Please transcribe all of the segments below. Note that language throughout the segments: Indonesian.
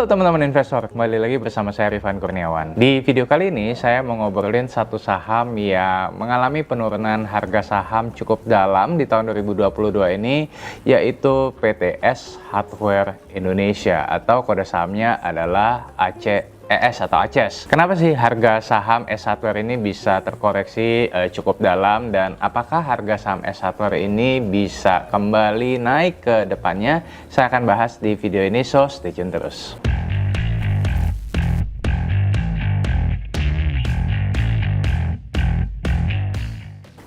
Halo teman-teman investor, kembali lagi bersama saya Rifan Kurniawan. Di video kali ini saya mau ngobrolin satu saham yang mengalami penurunan harga saham cukup dalam di tahun 2022 ini, yaitu PTS Hardware Indonesia atau kode sahamnya adalah ES atau ACES. Kenapa sih harga saham ES Hardware ini bisa terkoreksi cukup dalam, dan apakah harga saham ES Hardware ini bisa kembali naik ke depannya? Saya akan bahas di video ini, so stay tune terus.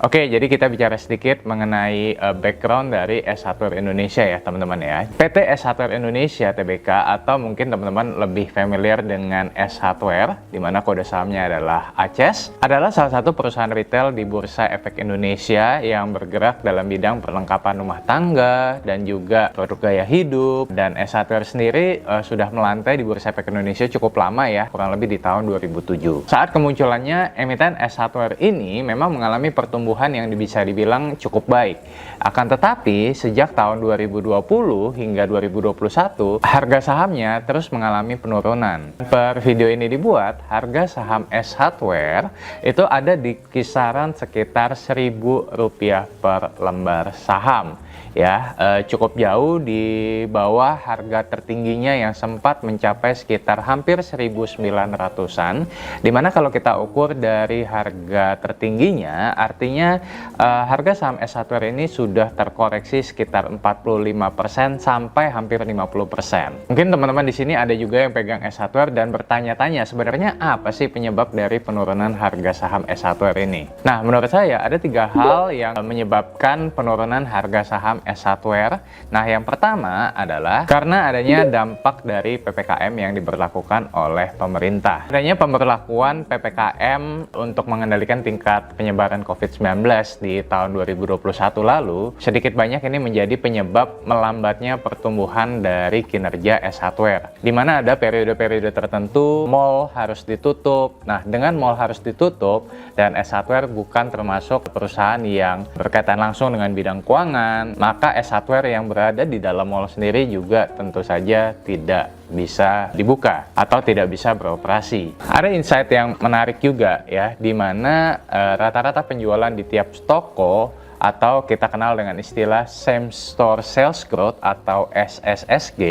Oke, jadi kita bicara sedikit mengenai background dari ES Hardware Indonesia ya teman-teman ya. PT ES Hardware Indonesia Tbk, atau mungkin teman-teman lebih familiar dengan ES Hardware, di mana kode sahamnya adalah ACES, adalah salah satu perusahaan retail di Bursa Efek Indonesia yang bergerak dalam bidang perlengkapan rumah tangga dan juga produk gaya hidup. Dan ES Hardware sendiri sudah melantai di Bursa Efek Indonesia cukup lama ya, kurang lebih di tahun 2007. Saat kemunculannya, emiten ES Hardware ini memang mengalami pertumbuhan yang bisa dibilang cukup baik. Akan tetapi, sejak tahun 2020 hingga 2021, harga sahamnya terus mengalami penurunan. Per video ini dibuat, harga saham ES Hardware itu ada di kisaran sekitar Rp1.000 per lembar saham. Ya, cukup jauh di bawah harga tertingginya yang sempat mencapai sekitar hampir 1.900-an, dimana kalau kita ukur dari harga tertingginya, artinya harga saham ES Hardware ini sudah terkoreksi sekitar 45% sampai hampir 50%. Mungkin teman-teman di sini ada juga yang pegang ES Hardware dan bertanya-tanya, sebenarnya apa sih penyebab dari penurunan harga saham ES Hardware ini? Nah, menurut saya ada 3 hal yang menyebabkan penurunan harga saham ES Hardware. Nah, yang pertama adalah karena adanya dampak dari PPKM yang diberlakukan oleh pemerintah. Adanya pemberlakuan PPKM untuk mengendalikan tingkat penyebaran COVID-19 di tahun 2021 lalu, sedikit banyak ini menjadi penyebab melambatnya pertumbuhan dari kinerja ES Hardware. Di mana ada periode-periode tertentu mall harus ditutup. Nah, dengan mall harus ditutup dan ES Hardware bukan termasuk perusahaan yang berkaitan langsung dengan bidang keuangan, maka ES Hardware yang berada di dalam mall sendiri juga tentu saja tidak bisa dibuka atau tidak bisa beroperasi. Ada insight yang menarik juga ya, di mana rata-rata penjualan di tiap toko atau kita kenal dengan istilah Same Store Sales Growth atau SSSG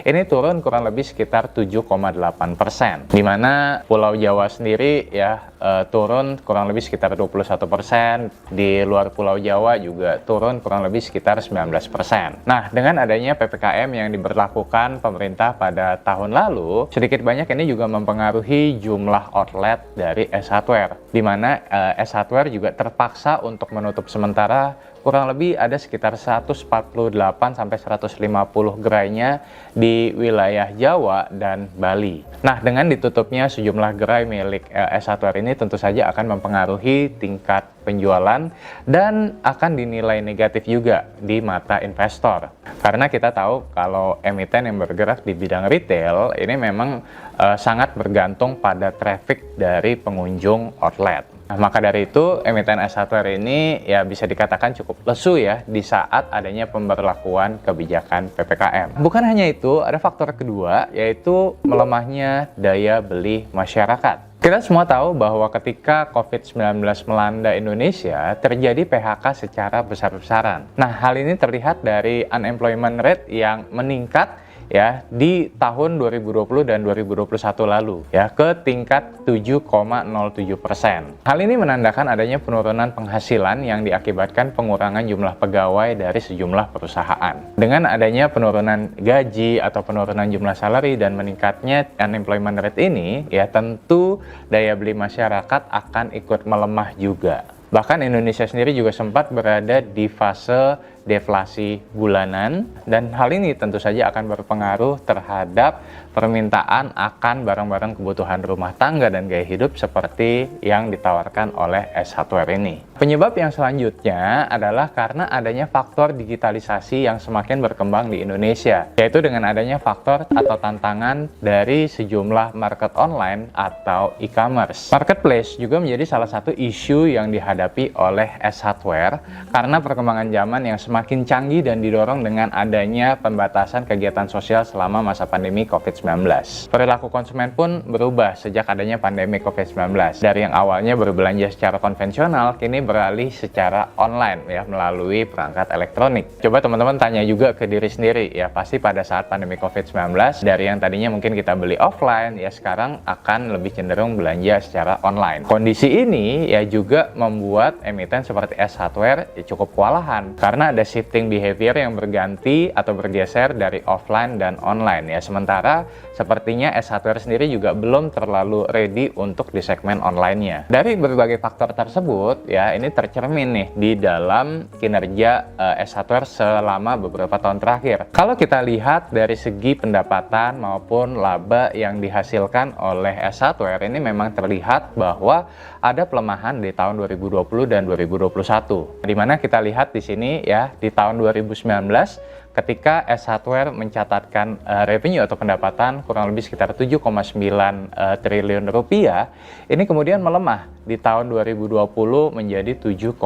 ini turun kurang lebih sekitar 7,8%, di mana Pulau Jawa sendiri ya turun kurang lebih sekitar 21%, di luar Pulau Jawa juga turun kurang lebih sekitar 19%. Nah, dengan adanya PPKM yang diberlakukan pemerintah pada tahun lalu, sedikit banyak ini juga mempengaruhi jumlah outlet dari ES Hardware, di mana ES Hardware juga terpaksa untuk menutup sementara kurang lebih ada sekitar 148 sampai 150 gerainya di wilayah Jawa dan Bali. Nah, dengan ditutupnya sejumlah gerai milik ES Hardware ini tentu saja akan mempengaruhi tingkat penjualan dan akan dinilai negatif juga di mata investor. Karena kita tahu kalau emiten yang bergerak di bidang retail ini memang sangat bergantung pada traffic dari pengunjung outlet. Nah, maka dari itu emiten ES Hardware ini ya bisa dikatakan cukup lesu ya di saat adanya pemberlakuan kebijakan PPKM. Bukan hanya itu, ada faktor kedua yaitu melemahnya daya beli masyarakat. Kita semua tahu bahwa ketika COVID-19 melanda Indonesia, terjadi PHK secara besar-besaran. Nah, hal ini terlihat dari unemployment rate yang meningkat ya di tahun 2020 dan 2021 lalu ya ke tingkat 7,07%. Hal ini menandakan adanya penurunan penghasilan yang diakibatkan pengurangan jumlah pegawai dari sejumlah perusahaan. Dengan adanya penurunan gaji atau penurunan jumlah salary dan meningkatnya unemployment rate ini, ya tentu daya beli masyarakat akan ikut melemah juga. Bahkan Indonesia sendiri juga sempat berada di fase deflasi bulanan, dan hal ini tentu saja akan berpengaruh terhadap permintaan akan barang-barang kebutuhan rumah tangga dan gaya hidup seperti yang ditawarkan oleh ES Hardware ini. Penyebab yang selanjutnya adalah karena adanya faktor digitalisasi yang semakin berkembang di Indonesia, yaitu dengan adanya faktor atau tantangan dari sejumlah market online atau e-commerce. Marketplace juga menjadi salah satu isu yang dihadapi oleh ES Hardware karena perkembangan zaman yang semakin canggih dan didorong dengan adanya pembatasan kegiatan sosial selama masa pandemi COVID-19. Perilaku konsumen pun berubah sejak adanya pandemi COVID-19. Dari yang awalnya berbelanja secara konvensional, kini beralih secara online ya, melalui perangkat elektronik. Coba teman-teman tanya juga ke diri sendiri ya, pasti pada saat pandemi COVID-19, dari yang tadinya mungkin kita beli offline, ya sekarang akan lebih cenderung belanja secara online. Kondisi ini ya juga membuat emiten seperti S Hardware ya cukup kewalahan karena ada shifting behavior yang berganti atau bergeser dari offline dan online ya. Sementara sepertinya S Hardware sendiri juga belum terlalu ready untuk di segmen online-nya. Dari berbagai faktor tersebut ya, ini tercermin nih di dalam kinerja S Hardware selama beberapa tahun terakhir. Kalau kita lihat dari segi pendapatan maupun laba yang dihasilkan oleh S Hardware, ini memang terlihat bahwa ada pelemahan di tahun 2020 dan 2021. Di mana kita lihat di sini ya, di tahun 2019 ketika S Hardware mencatatkan revenue atau pendapatan kurang lebih sekitar 7,9 triliun rupiah, ini kemudian melemah di tahun 2020 menjadi 7,4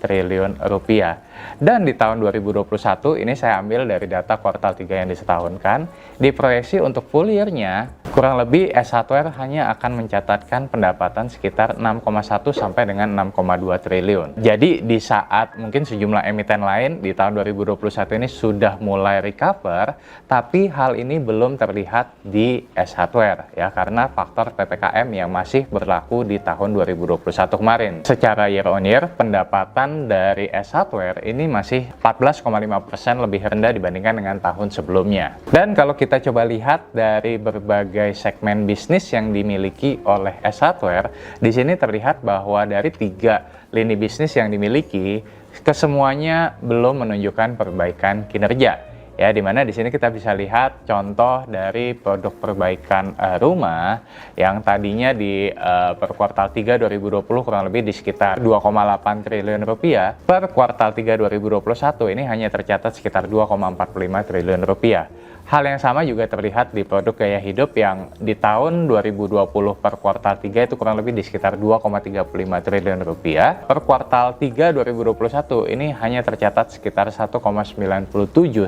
triliun rupiah. Dan di tahun 2021, ini saya ambil dari data kuartal 3 yang disetahunkan, diproyeksi untuk full year-nya kurang lebih S Hardware hanya akan mencatatkan pendapatan sekitar 6,1 sampai dengan 6,2 triliun. Jadi di saat mungkin sejumlah emiten lain di tahun 2021 ini sudah mulai recover, tapi hal ini belum terlihat di S Hardware ya, karena faktor PPKM yang masih berlaku di tahun 2021 kemarin. Secara year on year, pendapatan dari S Hardware ini masih 14,5% lebih rendah dibandingkan dengan tahun sebelumnya. Dan kalau kita coba lihat dari berbagai segmen bisnis yang dimiliki oleh S Hardware, di sini terlihat bahwa dari 3 lini bisnis yang dimiliki, kesemuanya belum menunjukkan perbaikan kinerja. Ya, dimana di sini kita bisa lihat contoh dari produk perbaikan rumah yang tadinya di per kuartal 3 2020 kurang lebih di sekitar 2,8 triliun rupiah, per kuartal 3 2021 ini hanya tercatat sekitar 2,45 triliun rupiah. Hal yang sama juga terlihat di produk gaya hidup yang di tahun 2020 per kuartal 3 itu kurang lebih di sekitar 2,35 triliun rupiah. Per kuartal 3 2021 ini hanya tercatat sekitar 1,97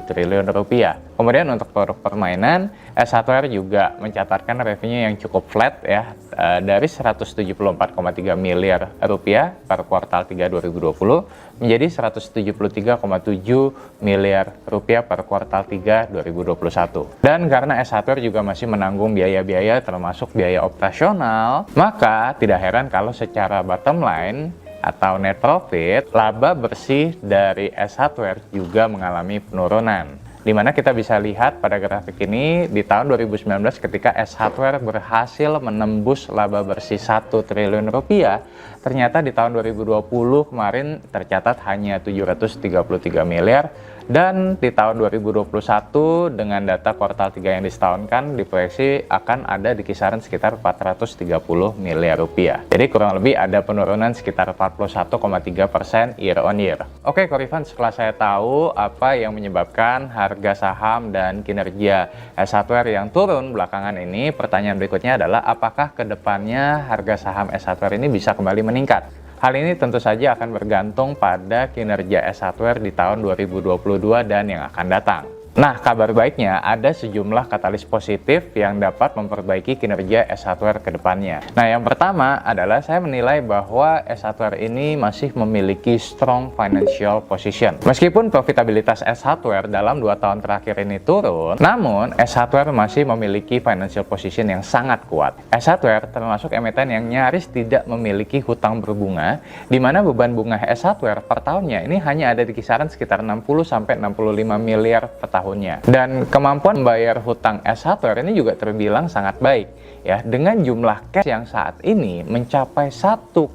triliun rupiah. Kemudian untuk produk permainan, S Hardware juga mencatatkan revenue yang cukup flat ya, dari 174,3 miliar rupiah per kuartal 3 2020 menjadi 173,7 miliar rupiah per kuartal 3 2021. Dan karena S Hardware juga masih menanggung biaya-biaya termasuk biaya operasional, maka tidak heran kalau secara bottom line atau net profit, laba bersih dari S Hardware juga mengalami penurunan. Di mana kita bisa lihat pada grafik ini di tahun 2019 ketika S Hardware berhasil menembus laba bersih 1 triliun rupiah, ternyata di tahun 2020 kemarin tercatat hanya 733 miliar, dan di tahun 2021 dengan data kuartal 3 yang disetahunkan diproyeksi akan ada di kisaran sekitar 430 miliar rupiah. Jadi kurang lebih ada penurunan sekitar 41,3% year on year. Oke Korifan, setelah saya tahu apa yang menyebabkan harga saham dan kinerja S Hardware yang turun belakangan ini, pertanyaan berikutnya adalah apakah kedepannya harga saham S Hardware ini bisa kembali meningkat? Hal ini tentu saja akan bergantung pada kinerja S Hardware di tahun 2022 dan yang akan datang. Nah, kabar baiknya ada sejumlah katalis positif yang dapat memperbaiki kinerja S Hardware ke depannya. Nah, yang pertama adalah saya menilai bahwa S Hardware ini masih memiliki strong financial position. Meskipun profitabilitas S Hardware dalam 2 tahun terakhir ini turun, namun S Hardware masih memiliki financial position yang sangat kuat. S Hardware termasuk emiten yang nyaris tidak memiliki hutang berbunga, di mana beban bunga S Hardware per tahunnya ini hanya ada di kisaran sekitar 60-65 miliar per tahun. Dan kemampuan membayar hutang S Hardware ini juga terbilang sangat baik ya, dengan jumlah cash yang saat ini mencapai 1,8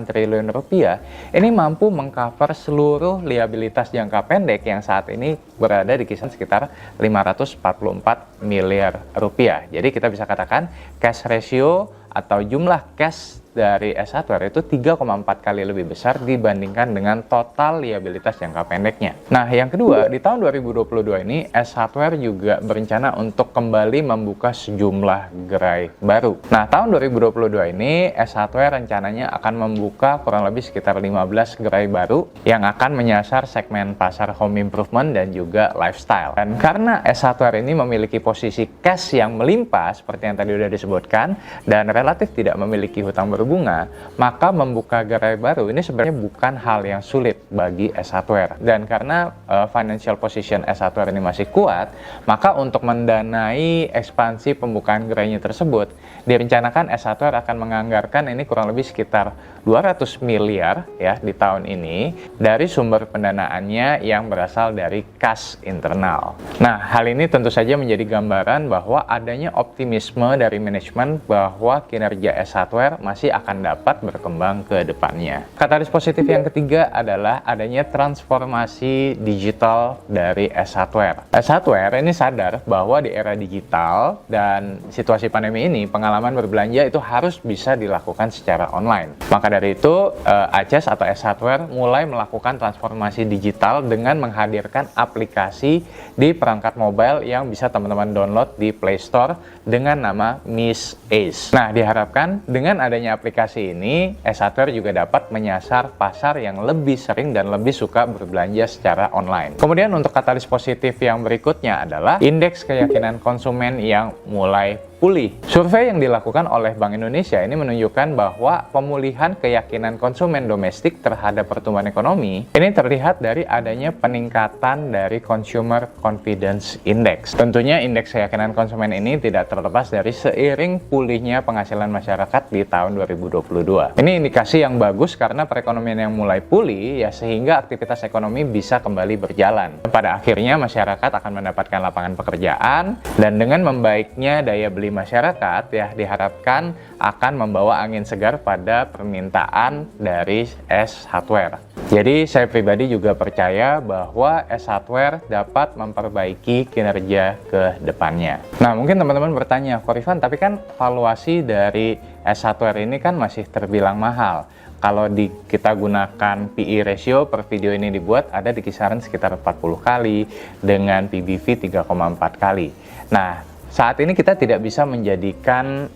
triliun rupiah. Ini mampu mengcover seluruh liabilitas jangka pendek yang saat ini berada di kisaran sekitar 544 miliar rupiah. Jadi kita bisa katakan cash ratio atau jumlah cash dari S hardware itu 3,4 kali lebih besar dibandingkan dengan total liabilitas jangka pendeknya. Nah, yang kedua, di tahun 2022 ini S hardware juga berencana untuk kembali membuka sejumlah gerai baru. Nah, tahun 2022 ini S hardware rencananya akan membuka kurang lebih sekitar 15 gerai baru yang akan menyasar segmen pasar home improvement dan juga lifestyle. Dan karena S hardware ini memiliki posisi cash yang melimpah seperti yang tadi udah disebutkan dan relatif tidak memiliki hutang berbunga, maka membuka gerai baru ini sebenarnya bukan hal yang sulit bagi S hardware. Dan karena financial position S hardware ini masih kuat, maka untuk mendanai ekspansi pembukaan gerainya tersebut, direncanakan S hardware akan menganggarkan ini kurang lebih sekitar 200 miliar ya di tahun ini dari sumber pendanaannya yang berasal dari kas internal. Nah, hal ini tentu saja menjadi gambaran bahwa adanya optimisme dari manajemen bahwa kinerja S hardware masih akan dapat berkembang ke depannya. Katalis positif yang ketiga adalah adanya transformasi digital dari S hardware. S hardware ini sadar bahwa di era digital dan situasi pandemi ini pengalaman berbelanja itu harus bisa dilakukan secara online. Maka dari itu, ACES atau S hardware mulai melakukan transformasi digital dengan menghadirkan aplikasi di perangkat mobile yang bisa teman-teman download di Play Store dengan nama Miss Ace. Nah, diharapkan dengan adanya aplikasi ini, S hardware juga dapat menyasar pasar yang lebih sering dan lebih suka berbelanja secara online. Kemudian untuk katalis positif yang berikutnya adalah indeks keyakinan konsumen yang mulai pulih. Survei yang dilakukan oleh Bank Indonesia ini menunjukkan bahwa pemulihan keyakinan konsumen domestik terhadap pertumbuhan ekonomi ini terlihat dari adanya peningkatan dari Consumer Confidence Index. Tentunya indeks keyakinan konsumen ini tidak terlepas dari seiring pulihnya penghasilan masyarakat di tahun 2022. Ini indikasi yang bagus karena perekonomian yang mulai pulih ya sehingga aktivitas ekonomi bisa kembali berjalan. Pada akhirnya masyarakat akan mendapatkan lapangan pekerjaan dan dengan membaiknya daya beli masyarakat ya diharapkan akan membawa angin segar pada permintaan dari S hardware. Jadi saya pribadi juga percaya bahwa S hardware dapat memperbaiki kinerja ke depannya. Nah, mungkin teman-teman bertanya, Korifan, tapi kan valuasi dari S hardware ini kan masih terbilang mahal. Kalau kita gunakan PE ratio per video ini dibuat ada di kisaran sekitar 40 kali dengan PBV 3,4 kali. Nah, saat ini kita tidak bisa menjadikan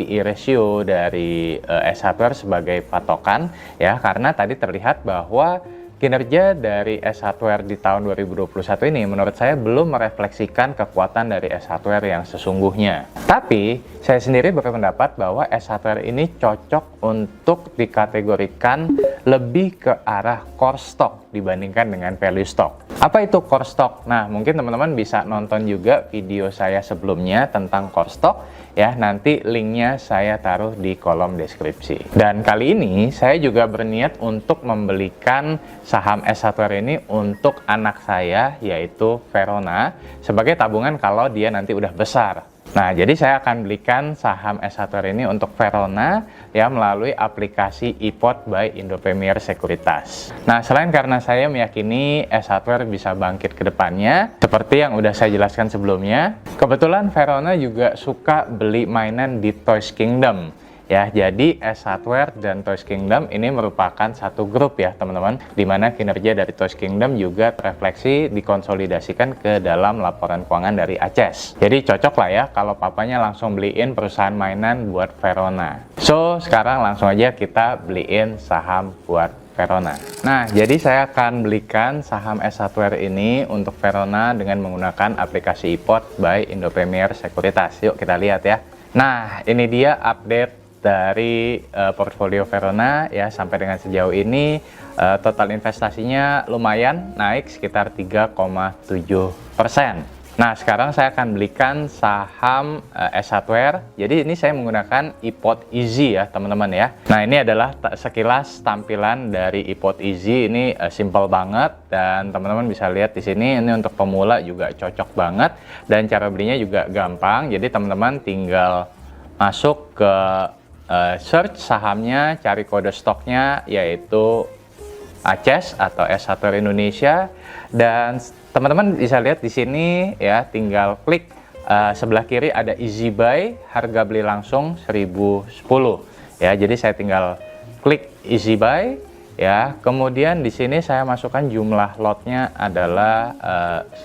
PE ratio dari S hardware sebagai patokan ya karena tadi terlihat bahwa kinerja dari S hardware di tahun 2021 ini menurut saya belum merefleksikan kekuatan dari S hardware yang sesungguhnya. Tapi saya sendiri berpendapat bahwa S hardware ini cocok untuk dikategorikan lebih ke arah core stock dibandingkan dengan value stock. Apa itu core stock? Nah, mungkin teman-teman bisa nonton juga video saya sebelumnya tentang core stock ya, nanti linknya saya taruh di kolom deskripsi. Dan kali ini saya juga berniat untuk membelikan saham S hardware ini untuk anak saya yaitu Verona sebagai tabungan kalau dia nanti udah besar. Nah, jadi saya akan belikan saham S hardware ini untuk Verona ya melalui aplikasi iPod by Indo Premier Sekuritas. Nah, selain karena saya meyakini S hardware bisa bangkit ke depannya, seperti yang udah saya jelaskan sebelumnya, kebetulan Verona juga suka beli mainan di Toys Kingdom. Ya, jadi S hardware dan Toys Kingdom ini merupakan satu grup ya teman-teman, di mana kinerja dari Toys Kingdom juga terefleksi dikonsolidasikan ke dalam laporan keuangan dari ACES. Jadi cocok lah ya kalau papanya langsung beliin perusahaan mainan buat Verona. So, sekarang langsung aja kita beliin saham buat Verona. Nah, jadi saya akan belikan saham S hardware ini untuk Verona dengan menggunakan aplikasi iPod by Indo Premier Sekuritas. Yuk kita lihat ya. Nah, ini dia update dari portfolio Verona ya sampai dengan sejauh ini total investasinya lumayan naik sekitar 3,7%. Nah, sekarang saya akan belikan saham S hardware. Jadi ini saya menggunakan iPod Easy ya teman-teman ya. Nah, ini adalah sekilas tampilan dari iPod Easy. Ini simple banget dan teman-teman bisa lihat di sini ini untuk pemula juga cocok banget dan cara belinya juga gampang. Jadi teman-teman tinggal masuk ke search sahamnya, cari kode stoknya yaitu ACES atau S hardware Indonesia dan teman-teman bisa lihat di sini ya, tinggal klik sebelah kiri ada easy buy, harga beli langsung 1010 ya. Jadi saya tinggal klik easy buy ya. Kemudian di sini saya masukkan jumlah lotnya adalah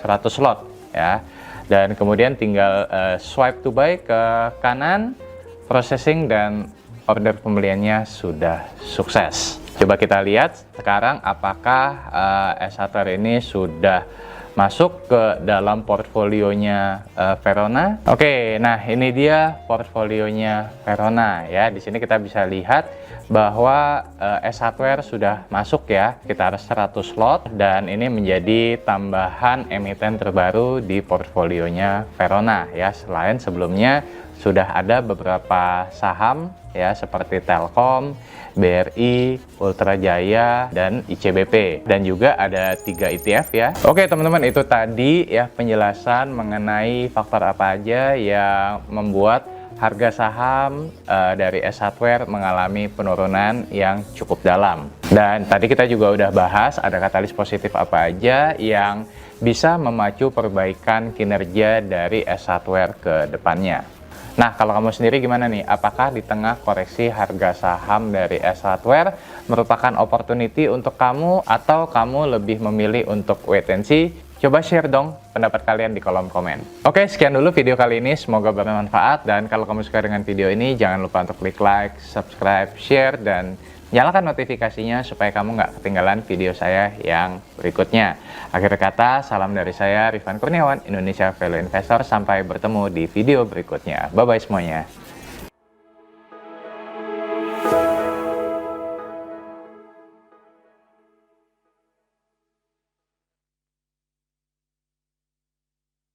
100 lot ya. Dan kemudian tinggal swipe to buy ke kanan, processing, dan order pembeliannya sudah sukses. Coba kita lihat sekarang apakah S1R ini sudah masuk ke dalam portfolionya Verona. Oke, nah ini dia portfolionya Verona ya. Di sini kita bisa lihat bahwa S1R sudah masuk ya, sekitar 100 lot, dan ini menjadi tambahan emiten terbaru di portfolionya Verona ya. Selain sebelumnya sudah ada beberapa saham ya seperti Telkom, BRI, Ultra Jaya, dan ICBP, dan juga ada 3 ETF ya. Oke teman-teman, itu tadi ya penjelasan mengenai faktor apa aja yang membuat harga saham dari S1R mengalami penurunan yang cukup dalam. Dan tadi kita juga udah bahas ada katalis positif apa aja yang bisa memacu perbaikan kinerja dari S1R ke depannya. Nah, kalau kamu sendiri gimana nih? Apakah di tengah koreksi harga saham dari S1R merupakan opportunity untuk kamu, atau kamu lebih memilih untuk wait and see? Coba share dong pendapat kalian di kolom komen. Oke, sekian dulu video kali ini. Semoga bermanfaat. Dan kalau kamu suka dengan video ini, jangan lupa untuk klik like, subscribe, share, dan nyalakan notifikasinya supaya kamu nggak ketinggalan video saya yang berikutnya. Akhir kata, salam dari saya, Rifan Kurniawan, Indonesia Value Investor. Sampai bertemu di video berikutnya. Bye-bye semuanya.